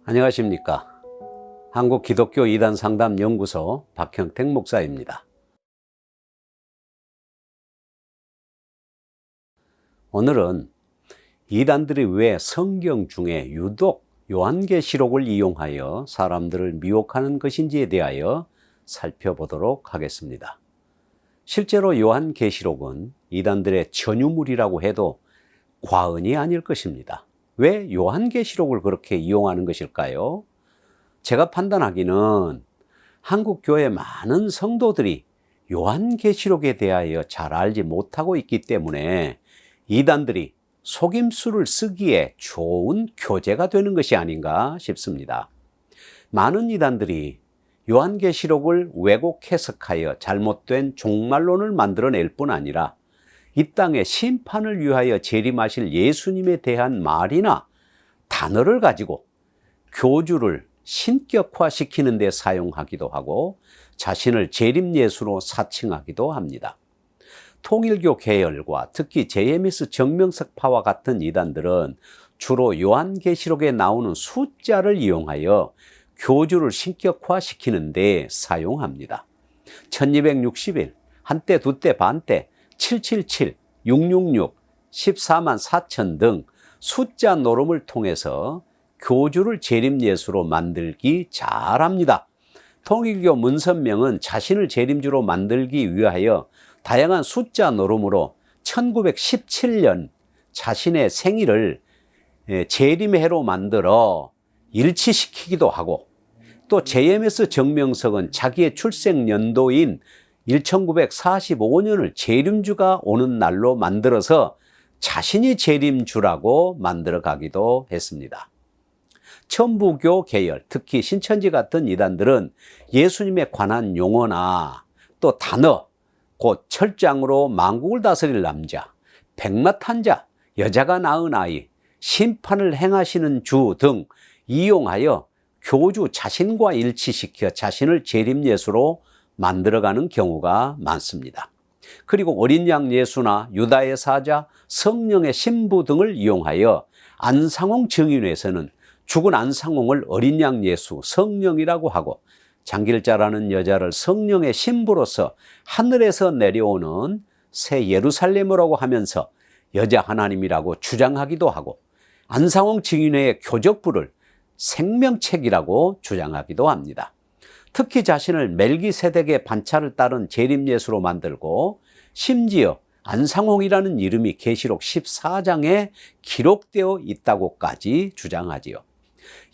안녕하십니까. 한국기독교 이단상담연구소 박형택 목사입니다. 오늘은 이단들이 왜 성경 중에 유독 요한계시록을 이용하여 사람들을 미혹하는 것인지에 대하여 살펴보도록 하겠습니다. 실제로 요한계시록은 이단들의 전유물이라고 해도 과언이 아닐 것입니다. 왜 요한계시록을 그렇게 이용하는 것일까요? 제가 판단하기는 한국교회 많은 성도들이 요한계시록에 대하여 잘 알지 못하고 있기 때문에 이단들이 속임수를 쓰기에 좋은 교재가 되는 것이 아닌가 싶습니다. 많은 이단들이 요한계시록을 왜곡 해석하여 잘못된 종말론을 만들어낼 뿐 아니라 이 땅의 심판을 위하여 재림하실 예수님에 대한 말이나 단어를 가지고 교주를 신격화시키는 데 사용하기도 하고 자신을 재림예수로 사칭하기도 합니다. 통일교 계열과 특히 제예미스 정명석파와 같은 이단들은 주로 요한계시록에 나오는 숫자를 이용하여 교주를 신격화시키는 데 사용합니다. 1261, 한때, 두때, 반때, 777, 666, 14만 4천 등 숫자 노름을 통해서 교주를 재림예수로 만들기 잘합니다. 통일교 문선명은 자신을 재림주로 만들기 위하여 다양한 숫자 노름으로 1917년 자신의 생일을 재림의 해로 만들어 일치시키기도 하고, 또 JMS 정명석은 자기의 출생 연도인 1945년을 재림주가 오는 날로 만들어서 자신이 재림주라고 만들어 가기도 했습니다. 천부교 계열, 특히 신천지 같은 이단들은 예수님에 관한 용어나 또 단어, 곧 철장으로 만국을 다스릴 남자, 백마탄 자, 여자가 낳은 아이, 심판을 행하시는 주 등 이용하여 교주 자신과 일치시켜 자신을 재림예수로 만들어가는 경우가 많습니다. 그리고 어린 양 예수나 유다의 사자, 성령의 신부 등을 이용하여 안상홍 증인회에서는 죽은 안상홍을 어린 양 예수, 성령이라고 하고, 장길자라는 여자를 성령의 신부로서 하늘에서 내려오는 새 예루살렘이라고 하면서 여자 하나님이라고 주장하기도 하고, 안상홍 증인회의 교적부를 생명책이라고 주장하기도 합니다. 특히 자신을 멜기세덱의 반차를 따른 재림예수로 만들고, 심지어 안상홍이라는 이름이 계시록 14장에 기록되어 있다고까지 주장하지요.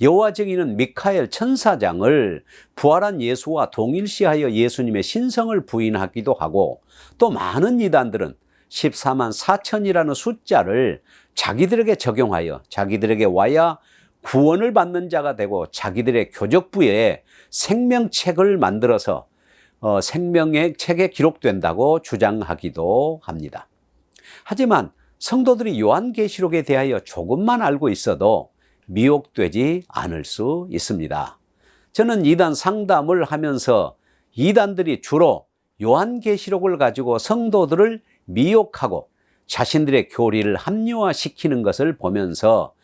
여호와 증인은 미카엘 천사장을 부활한 예수와 동일시하여 예수님의 신성을 부인하기도 하고, 또 많은 이단들은 14만 4천이라는 숫자를 자기들에게 적용하여 자기들에게 와야 구원을 받는 자가 되고 자기들의 교적부에 생명책을 만들어서 생명의 책에 기록된다고 주장하기도 합니다. 하지만 성도들이 요한계시록에 대하여 조금만 알고 있어도 미혹되지 않을 수 있습니다. 저는 이단 상담을 하면서 이단들이 주로 요한계시록을 가지고 성도들을 미혹하고 자신들의 교리를 합리화시키는 것을 보면서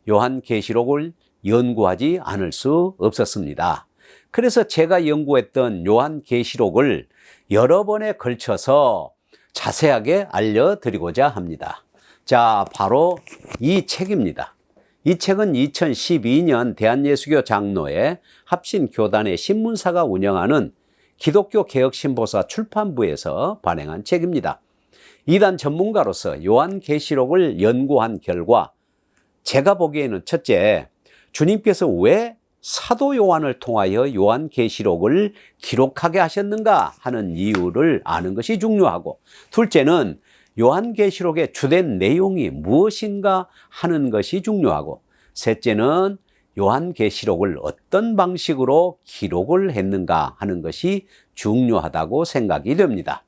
요한계시록을 연구하지 않을 수 없었습니다. 그래서 제가 연구했던 요한계시록을 여러 번에 걸쳐서 자세하게 알려드리고자 합니다. 자, 바로 이 책입니다. 이 책은 2012년 대한예수교 장로회 합신교단의 신문사가 운영하는 기독교 개혁신보사 출판부에서 발행한 책입니다. 이단 전문가로서 요한계시록을 연구한 결과 제가 보기에는 첫째, 주님께서 왜 사도 요한을 통하여 요한계시록을 기록하게 하셨는가 하는 이유를 아는 것이 중요하고, 둘째는 요한계시록의 주된 내용이 무엇인가 하는 것이 중요하고, 셋째는 요한계시록을 어떤 방식으로 기록을 했는가 하는 것이 중요하다고 생각이 됩니다.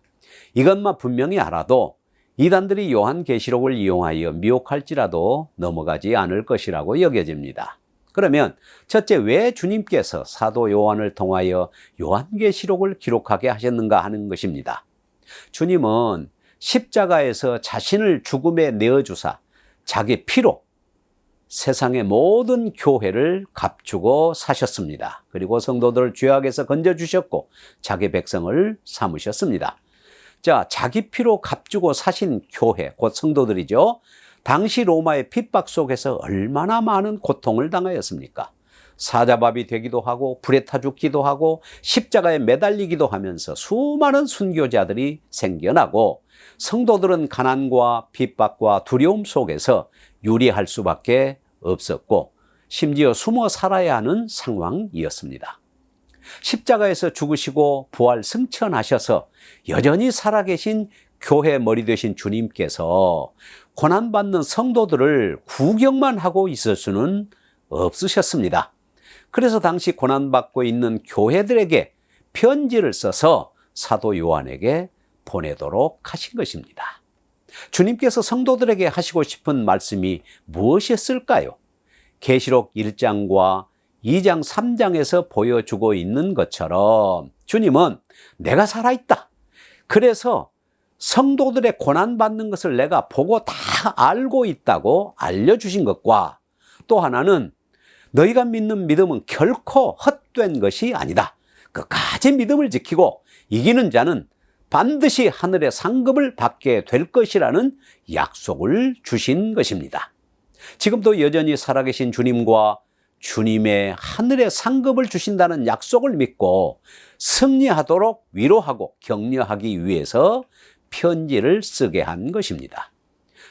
이것만 분명히 알아도 이단들이 요한계시록을 이용하여 미혹할지라도 넘어가지 않을 것이라고 여겨집니다. 그러면 첫째, 왜 주님께서 사도 요한을 통하여 요한계시록을 기록하게 하셨는가 하는 것입니다. 주님은 십자가에서 자신을 죽음에 내어주사 자기 피로 세상의 모든 교회를 값주고 사셨습니다. 그리고 성도들을 죄악에서 건져주셨고 자기 백성을 삼으셨습니다. 자, 자기 피로 값주고 사신 교회, 곧 성도들이죠. 당시 로마의 핍박 속에서 얼마나 많은 고통을 당하였습니까? 사자밥이 되기도 하고 불에 타 죽기도 하고 십자가에 매달리기도 하면서 수많은 순교자들이 생겨나고 성도들은 가난과 핍박과 두려움 속에서 유리할 수밖에 없었고 심지어 숨어 살아야 하는 상황이었습니다. 십자가에서 죽으시고 부활 승천하셔서 여전히 살아계신 교회 머리 되신 주님께서 고난받는 성도들을 구경만 하고 있을 수는 없으셨습니다. 그래서 당시 고난받고 있는 교회들에게 편지를 써서 사도 요한에게 보내도록 하신 것입니다. 주님께서 성도들에게 하시고 싶은 말씀이 무엇이었을까요? 계시록 1장과 2장, 3장에서 보여주고 있는 것처럼 주님은 내가 살아있다. 그래서 성도들의 고난받는 것을 내가 보고 다 알고 있다고 알려주신 것과 또 하나는 너희가 믿는 믿음은 결코 헛된 것이 아니다. 끝까지 믿음을 지키고 이기는 자는 반드시 하늘의 상급을 받게 될 것이라는 약속을 주신 것입니다. 지금도 여전히 살아계신 주님과 주님의 하늘의 상급을 주신다는 약속을 믿고 승리하도록 위로하고 격려하기 위해서 편지를 쓰게 한 것입니다.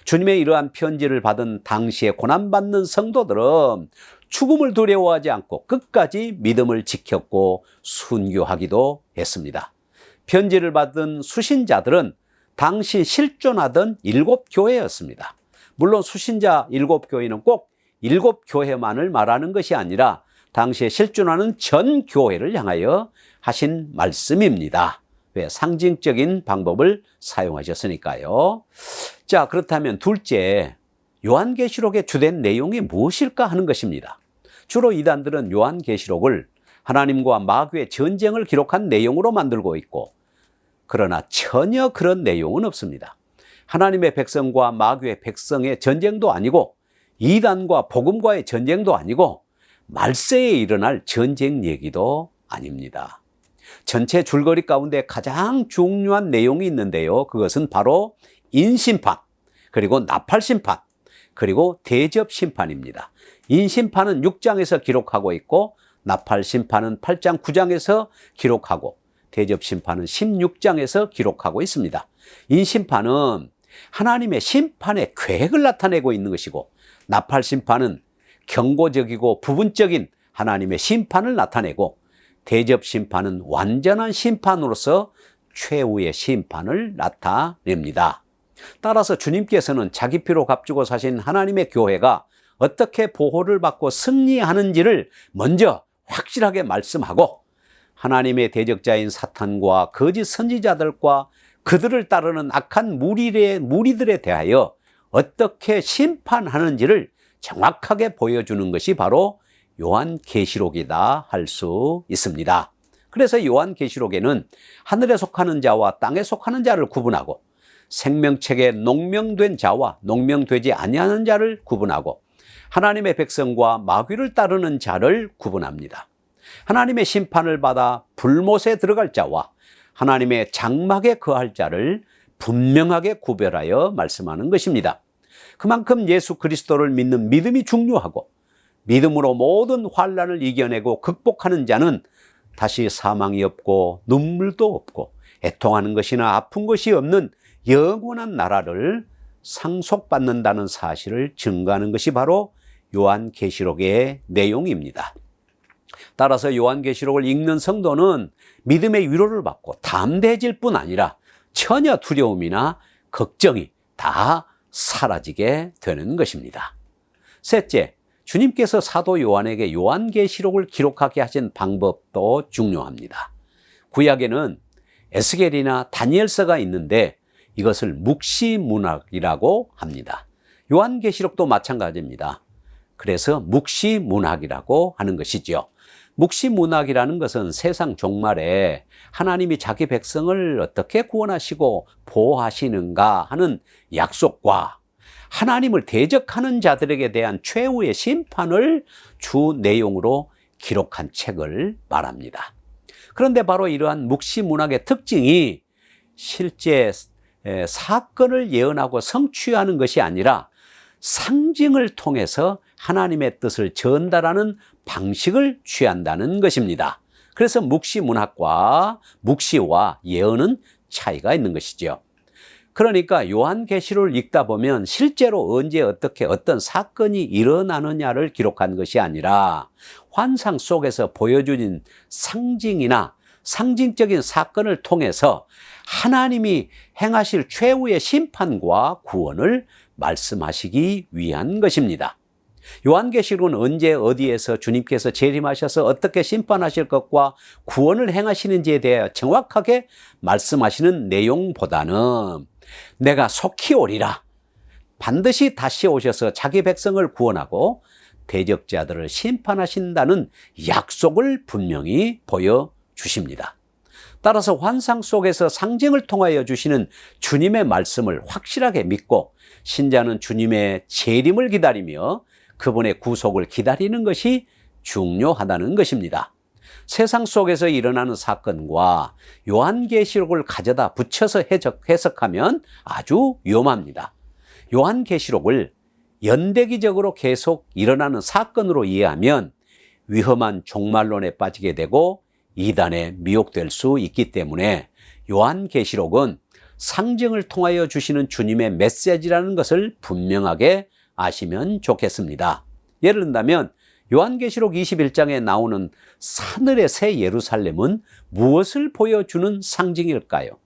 주님의 이러한 편지를 받은 당시에 고난받는 성도들은 죽음을 두려워하지 않고 끝까지 믿음을 지켰고 순교하기도 했습니다. 편지를 받은 수신자들은 당시 실존하던 7교회였습니다. 물론 수신자 7교회는 꼭 7교회만을 말하는 것이 아니라 당시에 실존하는 전 교회를 향하여 하신 말씀입니다. 왜? 상징적인 방법을 사용하셨으니까요. 자, 그렇다면 둘째, 요한계시록의 주된 내용이 무엇일까 하는 것입니다. 주로 이단들은 요한계시록을 하나님과 마귀의 전쟁을 기록한 내용으로 만들고 있고, 그러나 전혀 그런 내용은 없습니다. 하나님의 백성과 마귀의 백성의 전쟁도 아니고 이단과 복음과의 전쟁도 아니고 말세에 일어날 전쟁 얘기도 아닙니다. 전체 줄거리 가운데 가장 중요한 내용이 있는데요. 그것은 바로 인심판, 그리고 나팔심판, 그리고 대접심판입니다. 인심판은 6장에서 기록하고 있고 나팔심판은 8장, 9장에서 기록하고 대접심판은 16장에서 기록하고 있습니다. 인심판은 하나님의 심판의 계획을 나타내고 있는 것이고 나팔심판은 경고적이고 부분적인 하나님의 심판을 나타내고 대접심판은 완전한 심판으로서 최후의 심판을 나타냅니다. 따라서 주님께서는 자기 피로 값주고 사신 하나님의 교회가 어떻게 보호를 받고 승리하는지를 먼저 확실하게 말씀하고 하나님의 대적자인 사탄과 거짓 선지자들과 그들을 따르는 악한 무리들에 대하여 어떻게 심판하는지를 정확하게 보여주는 것이 바로 요한계시록이다 할 수 있습니다. 그래서 요한계시록에는 하늘에 속하는 자와 땅에 속하는 자를 구분하고 생명책에 농명된 자와 농명되지 아니하는 자를 구분하고 하나님의 백성과 마귀를 따르는 자를 구분합니다. 하나님의 심판을 받아 불못에 들어갈 자와 하나님의 장막에 거할 자를 분명하게 구별하여 말씀하는 것입니다. 그만큼 예수 그리스도를 믿는 믿음이 중요하고 믿음으로 모든 환난을 이겨내고 극복하는 자는 다시 사망이 없고 눈물도 없고 애통하는 것이나 아픈 것이 없는 영원한 나라를 상속받는다는 사실을 증거하는 것이 바로 요한계시록의 내용입니다. 따라서 요한계시록을 읽는 성도는 믿음의 위로를 받고 담대해질 뿐 아니라 전혀 두려움이나 걱정이 다 사라지게 되는 것입니다. 셋째, 주님께서 사도 요한에게 요한계시록을 기록하게 하신 방법도 중요합니다. 구약에는 에스겔이나 다니엘서가 있는데 이것을 묵시문학이라고 합니다. 요한계시록도 마찬가지입니다. 그래서 묵시문학이라고 하는 것이죠. 묵시문학이라는 것은 세상 종말에 하나님이 자기 백성을 어떻게 구원하시고 보호하시는가 하는 약속과 하나님을 대적하는 자들에게 대한 최후의 심판을 주 내용으로 기록한 책을 말합니다. 그런데 바로 이러한 묵시문학의 특징이 실제 사건을 예언하고 성취하는 것이 아니라 상징을 통해서 하나님의 뜻을 전달하는 방식을 취한다는 것입니다. 그래서 묵시문학과 묵시와 예언은 차이가 있는 것이죠. 그러니까 요한계시록을 읽다 보면 실제로 언제 어떻게 어떤 사건이 일어나느냐를 기록한 것이 아니라 환상 속에서 보여주는 상징이나 상징적인 사건을 통해서 하나님이 행하실 최후의 심판과 구원을 말씀하시기 위한 것입니다. 요한계시록은 언제 어디에서 주님께서 재림하셔서 어떻게 심판하실 것과 구원을 행하시는지에 대해 정확하게 말씀하시는 내용보다는 내가 속히 오리라, 반드시 다시 오셔서 자기 백성을 구원하고 대적자들을 심판하신다는 약속을 분명히 보여주십니다. 따라서 환상 속에서 상징을 통하여 주시는 주님의 말씀을 확실하게 믿고 신자는 주님의 재림을 기다리며 그분의 구속을 기다리는 것이 중요하다는 것입니다. 세상 속에서 일어나는 사건과 요한계시록을 가져다 붙여서 해석하면 아주 위험합니다. 요한계시록을 연대기적으로 계속 일어나는 사건으로 이해하면 위험한 종말론에 빠지게 되고 이단에 미혹될 수 있기 때문에 요한계시록은 상징을 통하여 주시는 주님의 메시지라는 것을 분명하게 아시면 좋겠습니다. 예를 든다면 요한계시록 21장에 나오는 하늘의 새 예루살렘은 무엇을 보여주는 상징일까요?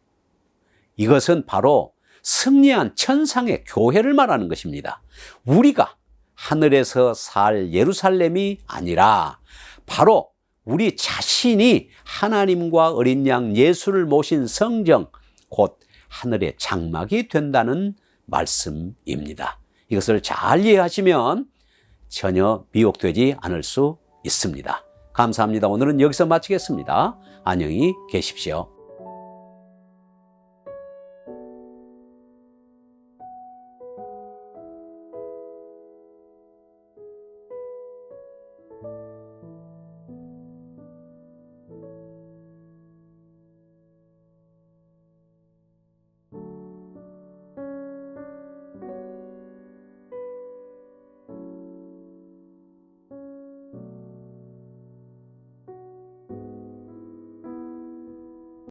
이것은 바로 승리한 천상의 교회를 말하는 것입니다. 우리가 하늘에서 살 예루살렘이 아니라 바로 우리 자신이 하나님과 어린 양 예수를 모신 성정, 곧 하늘의 장막이 된다는 말씀입니다. 이것을 잘 이해하시면 전혀 미혹되지 않을 수 있습니다. 감사합니다. 오늘은 여기서 마치겠습니다. 안녕히 계십시오.